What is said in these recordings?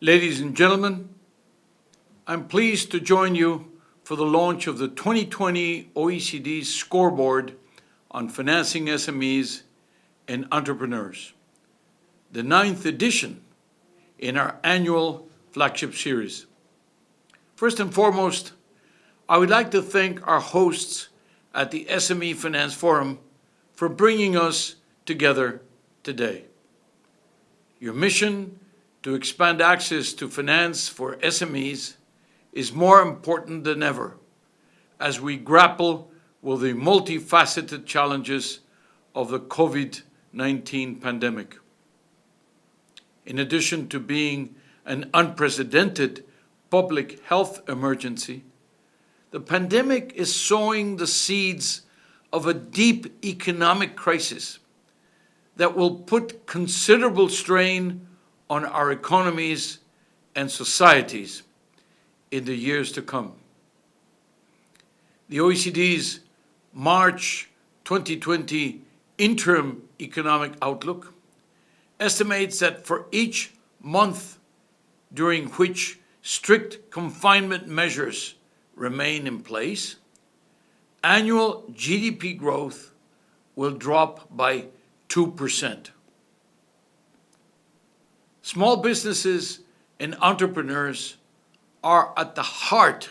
Ladies and gentlemen, I'm pleased to join you for the launch of the 2020 OECD Scoreboard on Financing SMEs and Entrepreneurs, the 9th edition in our annual flagship series. First and foremost, I would like to thank our hosts at the SME Finance Forum for bringing us together today. Your mission to expand access to finance for SMEs is more important than ever as we grapple with the multifaceted challenges of the COVID-19 pandemic. In addition to being an unprecedented public health emergency, the pandemic is sowing the seeds of a deep economic crisis that will put considerable strain on our economies and societies in the years to come. The OECD's March 2020 interim economic outlook estimates that for each month during which strict confinement measures remain in place, annual GDP growth will drop by 2%. Small businesses and entrepreneurs are at the heart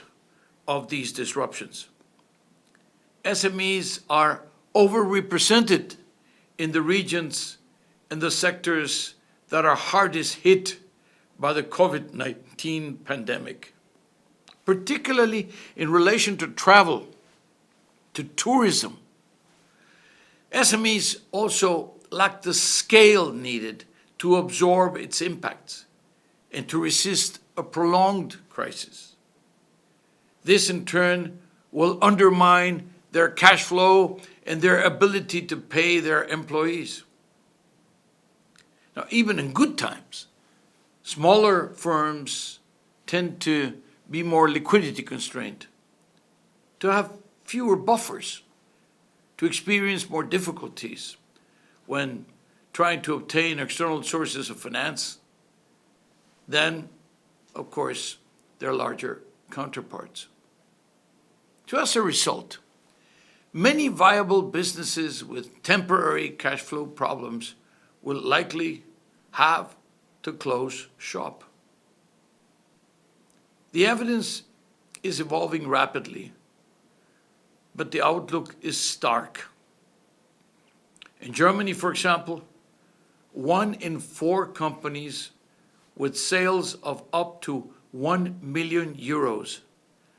of these disruptions. SMEs are overrepresented in the regions and the sectors that are hardest hit by the COVID-19 pandemic, particularly in relation to travel, to tourism. SMEs also lack the scale needed to absorb its impacts and to resist a prolonged crisis. This, in turn, will undermine their cash flow and their ability to pay their employees. Now, even in good times, smaller firms tend to be more liquidity constrained, to have fewer buffers, to experience more difficulties when trying to obtain external sources of finance than, of course, their larger counterparts. So as a result, many viable businesses with temporary cash flow problems will likely have to close shop. The evidence is evolving rapidly, but the outlook is stark. In Germany, for example, 1 in 4 companies with sales of up to 1 million euros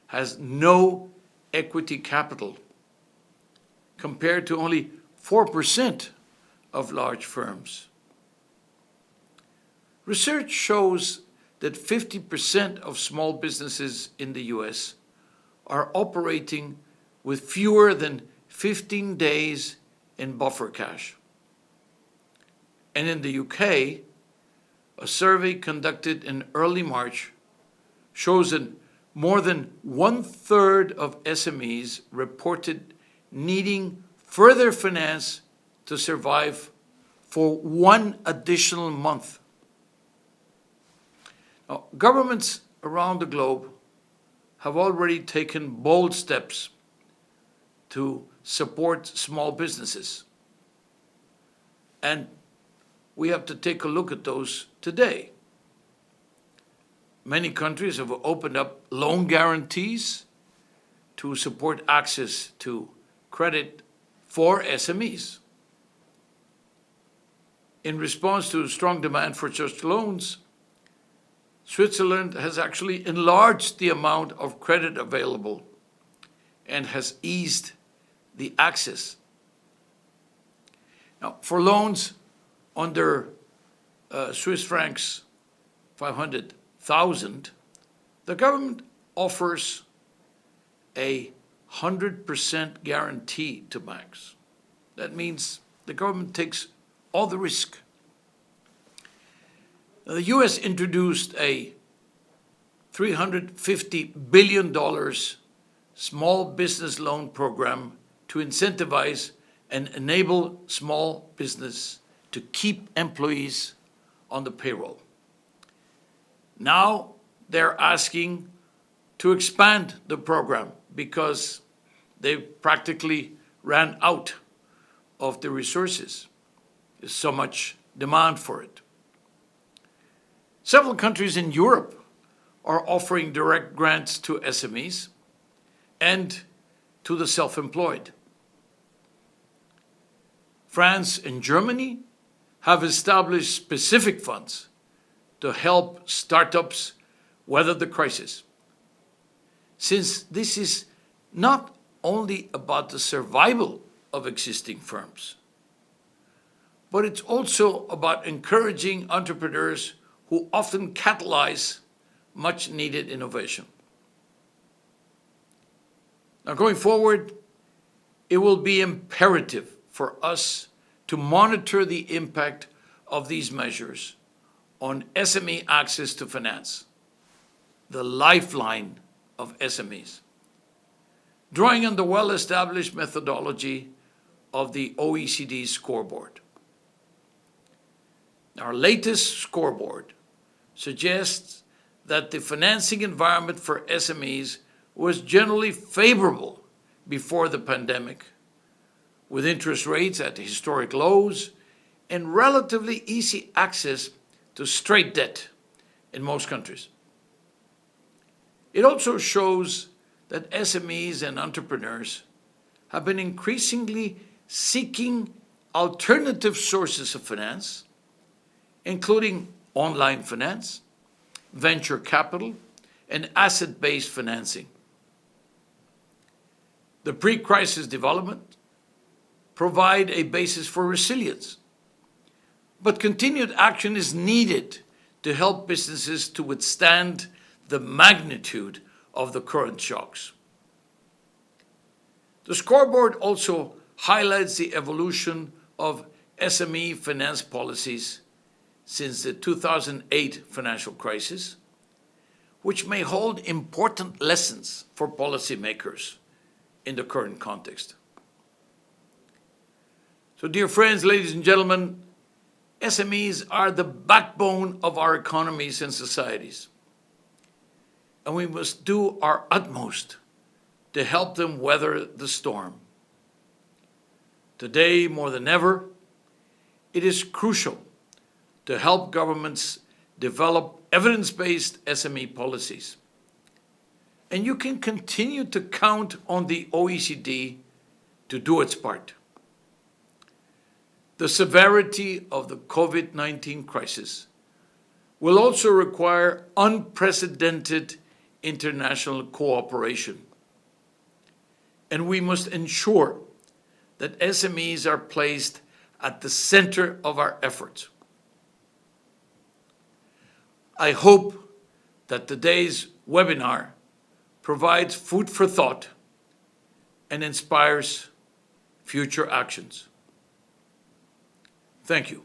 has no equity capital, compared to only 4% of large firms. Research shows that 50% of small businesses in the US are operating with fewer than 15 days in buffer cash. And in the UK, a survey conducted in early March shows that more than 1/3 of SMEs reported needing further finance to survive for 1 additional month. Now, governments around the globe have already taken bold steps to support small businesses. And we have to take a look at those today. Many countries have opened up loan guarantees to support access to credit for SMEs. In response to strong demand for such loans, Switzerland has actually enlarged the amount of credit available and has eased the access. Now, for loans under Swiss francs 500,000, the government offers a 100% guarantee to banks. That means the government takes all the risk. Now, the US introduced a $350 billion small business loan program to incentivize and enable small business to keep employees on the payroll. Now they're asking to expand the program because they practically ran out of the resources. There's so much demand for it. Several countries in Europe are offering direct grants to SMEs and to the self-employed. France and Germany have established specific funds to help startups weather the crisis. Since this is not only about the survival of existing firms, but it's also about encouraging entrepreneurs who often catalyze much needed innovation. Now, going forward, it will be imperative for us to monitor the impact of these measures on SME access to finance, the lifeline of SMEs, drawing on the well-established methodology of the OECD scoreboard. Our latest scoreboard suggests that the financing environment for SMEs was generally favorable before the pandemic, with interest rates at historic lows and relatively easy access to straight debt in most countries. It also shows that SMEs and entrepreneurs have been increasingly seeking alternative sources of finance, including online finance, venture capital, and asset-based financing. The pre-crisis development provide a basis for resilience, but continued action is needed to help businesses to withstand the magnitude of the current shocks. The scoreboard also highlights the evolution of SME finance policies since the 2008 financial crisis, which may hold important lessons for policymakers in the current context. So, dear friends, ladies and gentlemen, SMEs are the backbone of our economies and societies, and we must do our utmost to help them weather the storm. Today, more than ever, it is crucial to help governments develop evidence-based SME policies. And you can continue to count on the OECD to do its part. The severity of the COVID-19 crisis will also require unprecedented international cooperation. And we must ensure that SMEs are placed at the center of our efforts. I hope that today's webinar provides food for thought and inspires future actions. Thank you.